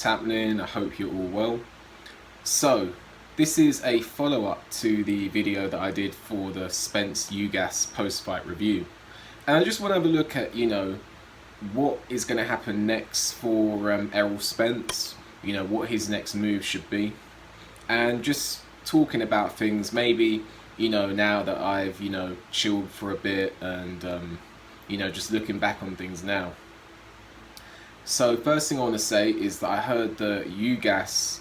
what's happening? I hope you're all well. So, this is a follow-up to the video that I did for the Spence Ugas post-fight review. And I just want to have a look at, what is going to happen next for Errol Spence, what his next move should be. And just talking about things, maybe, now that I've, chilled for a bit and, just looking back on things now. So first thing I want to say is that I heard that Ugas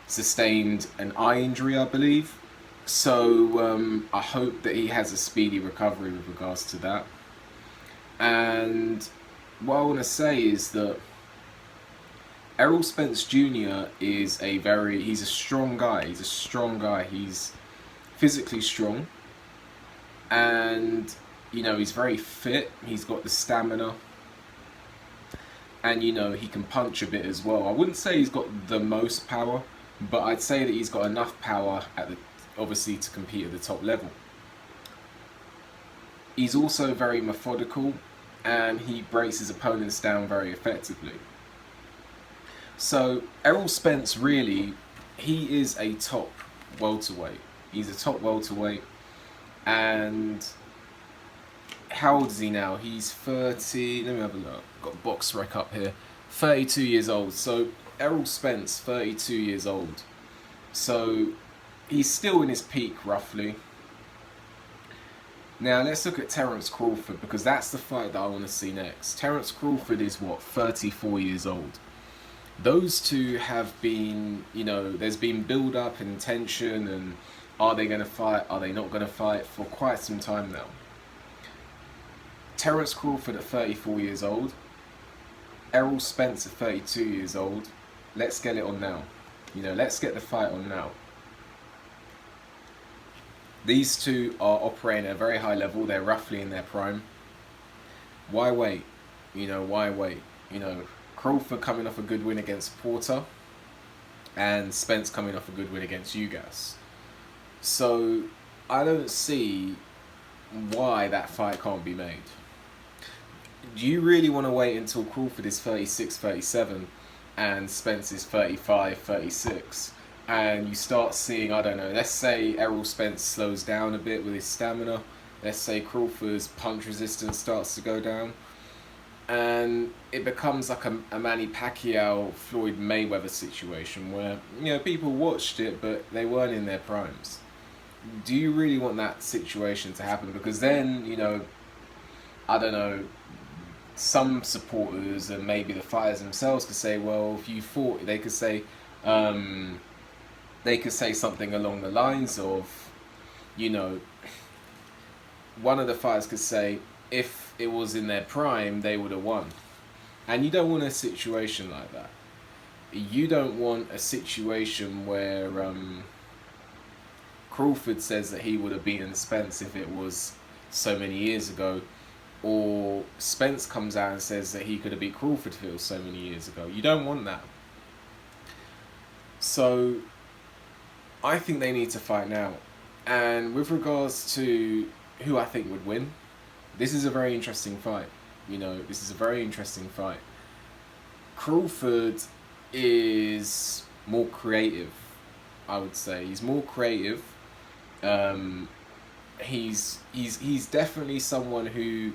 sustained an eye injury, I believe. So I hope that he has a speedy recovery with regards to that. And what I want to say is that Errol Spence Jr. he's a strong guy. He's physically strong. And, he's very fit. He's got the stamina. And, he can punch a bit as well. I wouldn't say he's got the most power, but I'd say that he's got enough power obviously to compete at the top level. He's also very methodical, and he breaks his opponents down very effectively. So Errol Spence, really, he is a top welterweight. He's a top welterweight, and how old is he now? He's 30, let me have a look, got a box rec up here, 32 years old. So Errol Spence, 32 years old. So he's still in his peak, roughly. Now let's look at Terence Crawford, because that's the fight that I want to see next. Terence Crawford is 34 years old. Those two have been, there's been build up and tension, and are they going to fight, are they not going to fight, for quite some time now. Terence Crawford at 34 years old, Errol Spence at 32 years old. Let's get it on now. Let's get the fight on now. These two are operating at a very high level. They're roughly in their prime. Why wait? Why wait? Crawford coming off a good win against Porter, and Spence coming off a good win against Ugas. So I don't see why that fight can't be made. Do you really want to wait until Crawford is 36, 37 and Spence is 35, 36, and you start seeing, I don't know, let's say Errol Spence slows down a bit with his stamina, let's say Crawford's punch resistance starts to go down, and it becomes like a Manny Pacquiao Floyd Mayweather situation where people watched it but they weren't in their primes. Do you really want that situation to happen? Because then, I don't know, some supporters and maybe the fighters themselves could say, well, if you fought, they could say something along the lines of, one of the fighters could say, if it was in their prime, they would have won. And you don't want a situation like that. You don't want a situation where Crawford says that he would have beaten Spence if it was so many years ago, or Spence comes out and says that he could have beat Crawford if it was so many years ago. You don't want that. So I think they need to fight now. And with regards to who I think would win, this is a very interesting fight. This is a very interesting fight. Crawford is more creative, I would say. He's more creative. He's definitely someone who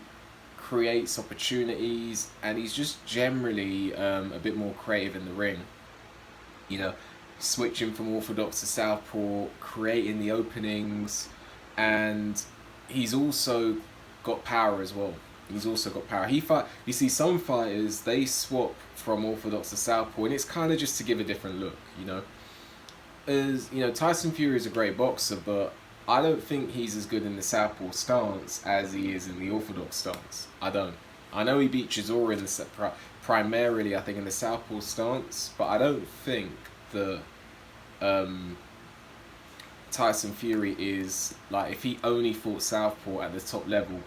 creates opportunities, and he's just generally a bit more creative in the ring. Switching from orthodox to southpaw, creating the openings, and he's also got power as well. He's also got power. You see some fighters, they swap from orthodox to southpaw, and it's kind of just to give a different look. Tyson Fury is a great boxer, but I don't think he's as good in the southpaw stance as he is in the orthodox stance. I don't. I know he beat Chisora in the primarily, I think, in the southpaw stance, but I don't think that Tyson Fury is, if he only fought southpaw at the top level,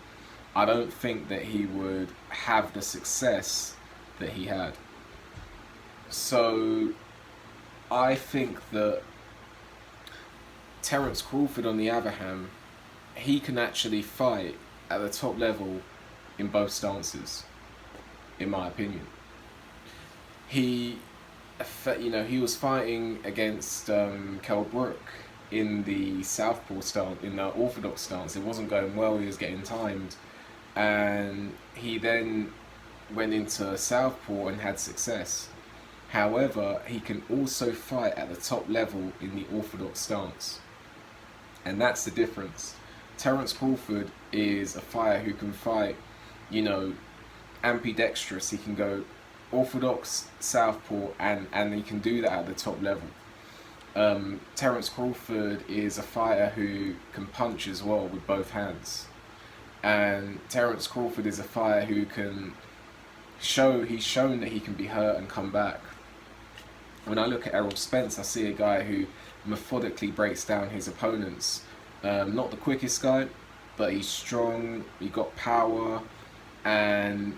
I don't think that he would have the success that he had. So I think that Terence Crawford, on the other hand, he can actually fight at the top level in both stances, in my opinion. He you know, he was fighting against Kell Brook in the southpaw stance, in the orthodox stance. It wasn't going well. He was getting timed, and he then went into southpaw and had success. However, he can also fight at the top level in the orthodox stance, and that's the difference. Terence Crawford is a fighter who can fight, you know, ambidextrous. He can go orthodox, southpaw, and he can do that at the top level. Terence Crawford is a fighter who can punch as well with both hands, and Terence Crawford is a fighter who can he's shown that he can be hurt and come back. When I look at Errol Spence, I see a guy who methodically breaks down his opponents. Not the quickest guy, but he's strong, he got power, and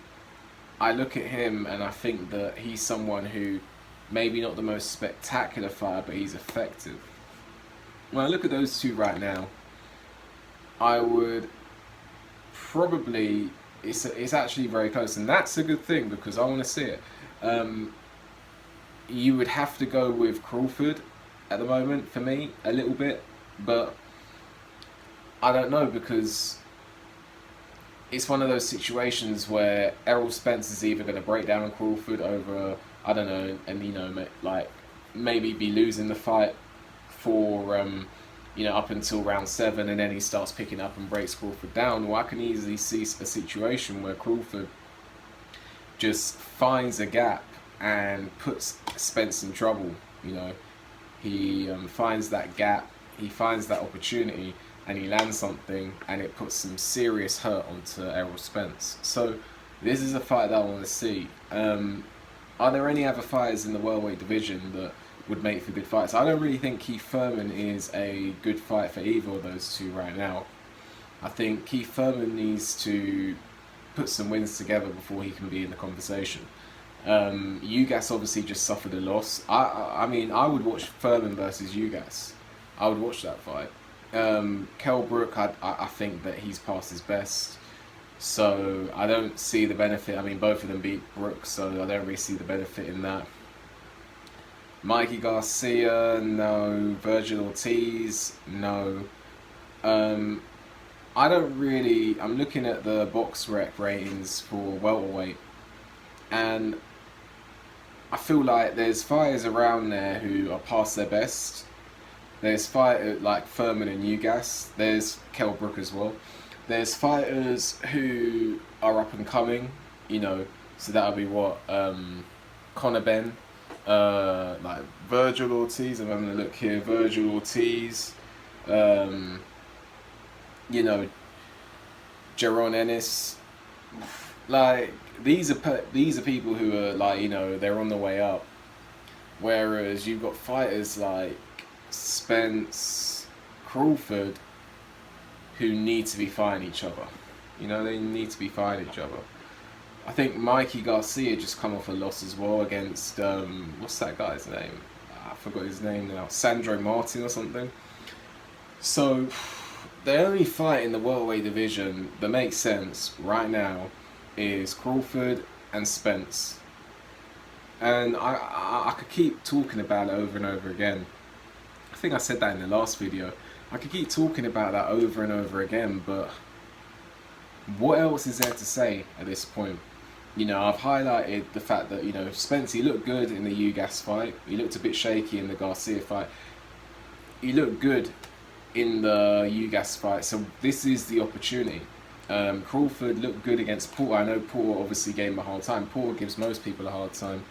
I look at him and I think that he's someone who maybe not the most spectacular fighter, but he's effective. When I look at those two right now, I would probably, it's actually very close, and that's a good thing because I want to see it. You would have to go with Crawford at the moment for me a little bit, but I don't know, because it's one of those situations where Errol Spence is either going to break down Crawford over, I don't know, and you know, like maybe be losing the fight for you know, up until round 7, and then he starts picking up and breaks Crawford down. Or I can easily see a situation where Crawford just finds a gap and puts Spence in trouble. You know, he finds that gap, he finds that opportunity, and he lands something, and it puts some serious hurt onto Errol Spence. So this is a fight that I want to see. Are there any other fighters in the welterweight division that would make for good fights? I don't really think Keith Thurman is a good fight for either of those two right now. I think Keith Thurman needs to put some wins together before he can be in the conversation. Ugas obviously just suffered a loss. I mean, I would watch Thurman versus Ugas. I would watch that fight. Kell Brook, I think that he's past his best, so I don't see the benefit. I mean, both of them beat Brook, so I don't really see the benefit in that. Mikey Garcia, no. Virgil Ortiz, no. I don't really, I'm looking at the box rec ratings for welterweight, and I feel like there's fighters around there who are past their best. There's fighters like Thurman and Ugas. There's Kell Brook as well. There's fighters who are up and coming, you know, so that'll be what, Conor Benn, like Virgil Ortiz. I'm having a look here. Virgil Ortiz, you know, Yordenis. Like these are people who are like, you know, they're on the way up. Whereas you've got fighters like Spence, Crawford, who need to be fighting each other. You know, they need to be fighting each other. I think Mikey Garcia just come off a loss as well against what's that guy's name? I forgot his name now. Sandro Martin or something. So the only fight in the welterweight division that makes sense right now is Crawford and Spence. And I could keep talking about it over and over again. I think I said that in the last video. I could keep talking about that over and over again, but what else is there to say at this point? You know, I've highlighted the fact that, you know, Spence, he looked good in the Ugas fight. He looked a bit shaky in the Garcia fight. He looked good in the Ugas fight, so this is the opportunity. Crawford looked good against Porter. I know Porter obviously gave him a hard time. Porter gives most people a hard time.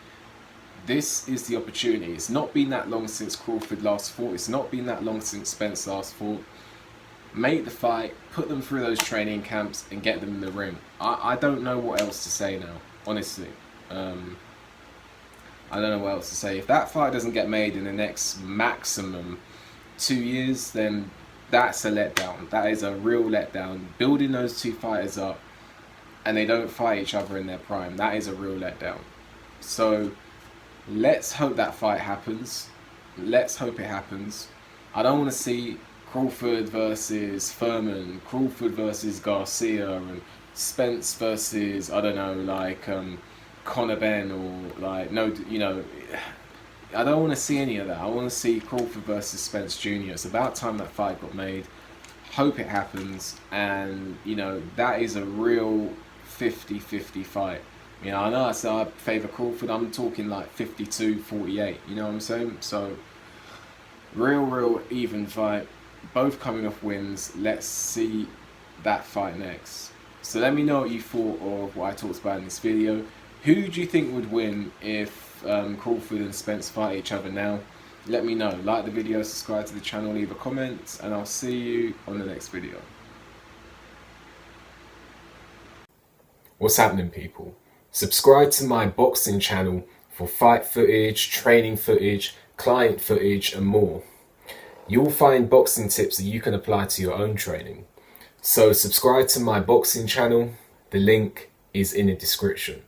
This is the opportunity. It's not been that long since Crawford last fought. It's not been that long since Spence last fought. Make the fight, put them through those training camps, and get them in the ring. I don't know what else to say now, honestly. I don't know what else to say. If that fight doesn't get made in the next maximum 2 years, then that's a letdown. That is a real letdown. Building those two fighters up, and they don't fight each other in their prime, that is a real letdown. So let's hope that fight happens. Let's hope it happens. I don't want to see Crawford versus Thurman, Crawford versus Garcia, and Spence versus, I don't know, like Conor Benn, or like, no, you know, I don't want to see any of that. I want to see Crawford versus Spence Jr. It's about time that fight got made. Hope it happens, and you know, that is a real 50-50 fight. You know, I know I said I favour Crawford. I'm talking like 52-48. You know what I'm saying? So real even fight. Both coming off wins. Let's see that fight next. So let me know what you thought of what I talked about in this video. Who do you think would win if Crawford and Spence fight each other now? Let me know. Like the video, subscribe to the channel, leave a comment, and I'll see you on the next video. What's happening, people? Subscribe to my boxing channel for fight footage, training footage, client footage, and more. You'll find boxing tips that you can apply to your own training. So subscribe to my boxing channel. The link is in the description.